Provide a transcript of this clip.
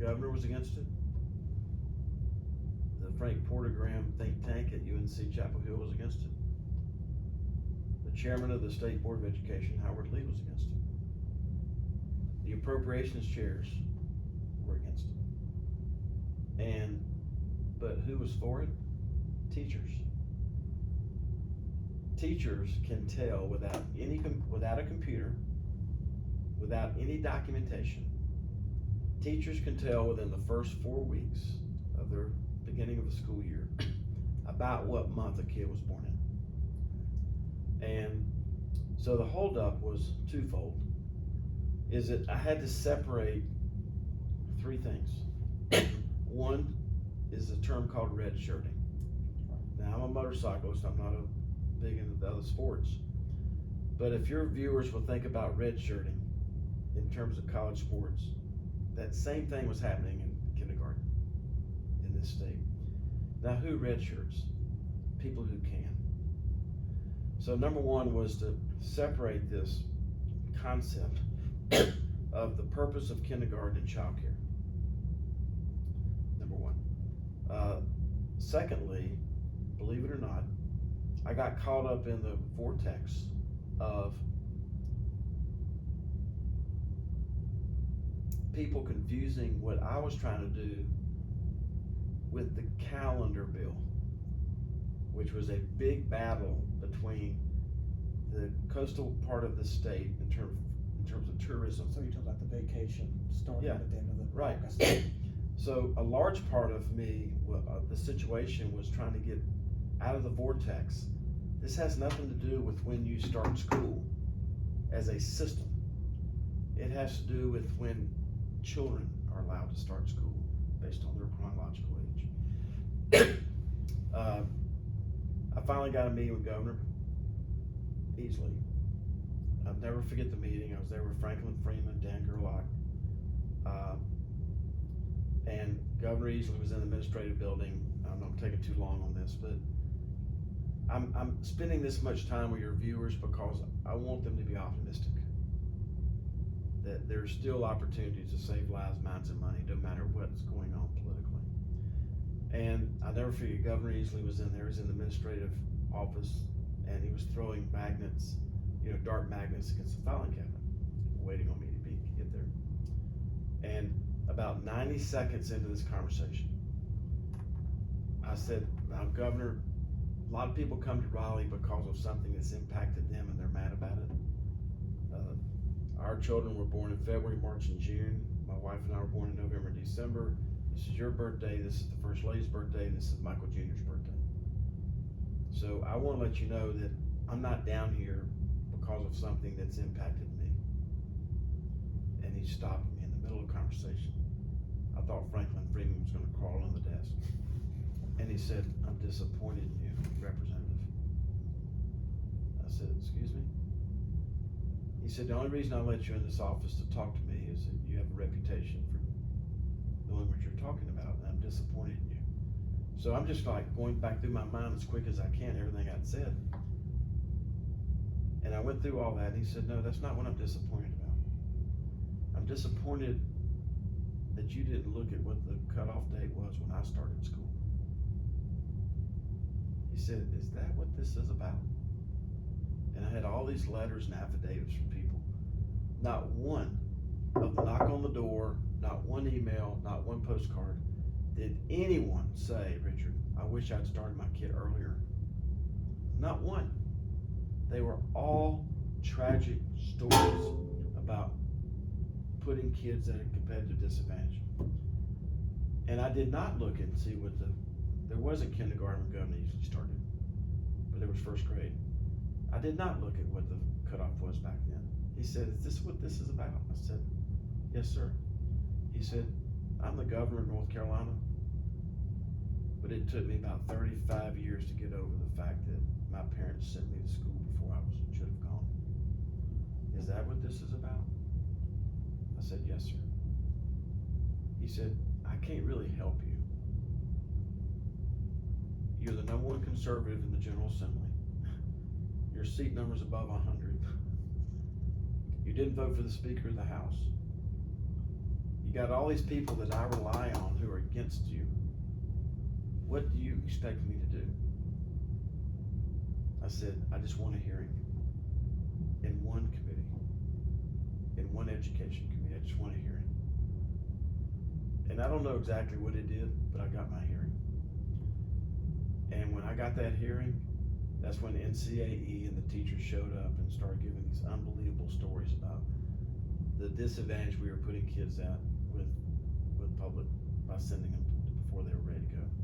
governor was against it. The Frank Porter-Graham think tank at UNC Chapel Hill was against it. The chairman of the State Board of Education, Howard Lee, was against it. The appropriations chairs were against it. But who was for it? Teachers. Teachers can tell without a computer, without any documentation. Teachers can tell within the first 4 weeks of their beginning of the school year about what month a kid was born in. And so the holdup was twofold. Is that I had to separate three things. One is a term called red shirting. Now, I'm a motorcyclist, I'm not big into the other sports. But if your viewers will think about red shirting in terms of college sports, that same thing was happening in kindergarten in this state. Now, who red shirts? People who can. So number one was to separate this concept of the purpose of kindergarten and child care. Number one. Secondly, believe it or not, I got caught up in the vortex of people confusing what I was trying to do with the calendar bill, which was a big battle between the coastal part of the state in terms of tourism. So you're talking about the vacation starting at the end of the right. August. So a large part of me, the situation was trying to get out of the vortex. This has nothing to do with when you start school as a system. It has to do with when children are allowed to start school based on their chronological age. I finally got a meeting with Governor Easley. I'll never forget the meeting. I was there with Franklin Freeman, Dan Gerlach, and Governor Easley was in the administrative building. I'm not taking too long on this, but I'm spending this much time with your viewers because I want them to be optimistic that there's still opportunities to save lives, minds, and money, no matter what's going on politically. And I'll never forget, Governor Easley was in there. He was in the administrative office, and he was throwing magnets, dark magnets against the filing cabinet, waiting on me to get there. And about 90 seconds into this conversation, I said, now, Governor, a lot of people come to Raleigh because of something that's impacted them and they're mad about it. Our children were born in February, March, and June. My wife and I were born in November, December. This is your birthday, this is the First Lady's birthday, and this is Michael Jr.'s birthday. So I want to let you know that I'm not down here because of something that's impacted me. And he stopped me in the middle of the conversation. I thought Franklin Freeman was going to crawl on the desk. And he said, I'm disappointed in you, Representative. I said, excuse me? He said, the only reason I let you in this office to talk to me is that you have a reputation for knowing what you're talking about, and I'm disappointed in you. So I'm just like going back through my mind as quick as I can, everything I'd said. And I went through all that, and he said, no, that's not what I'm disappointed about. I'm disappointed that you didn't look at what the cutoff date was when I started school. He said, is that what this is about? And I had all these letters and affidavits from people. Not one of the knock on the door, not one email, not one postcard did anyone say, Richard, I wish I'd started my kid earlier. Not one. They were all tragic stories about putting kids at a competitive disadvantage. And I did not look and see what there wasn't kindergarten when Governor Easley started, but there was first grade. I did not look at what the cutoff was back then. He said, is this what this is about? I said, yes, sir. He said, I'm the governor of North Carolina, but it took me about 35 years to get over the fact that my parents sent me to school before I should have gone. Is that what this is about? I said, yes, sir. He said, I can't really help you. You're the number one conservative in the General Assembly. Your seat number's above 100. You didn't vote for the Speaker of the House. You got all these people that I rely on who are against you. What do you expect me to do? I said, I just want a hearing in one committee, in one education committee. I just want a hearing. And I don't know exactly what it did, but I got my hearing. And when I got that hearing, that's when NCAE and the teachers showed up and started giving these unbelievable stories about the disadvantage we were putting kids at with public by sending them before they were ready to go.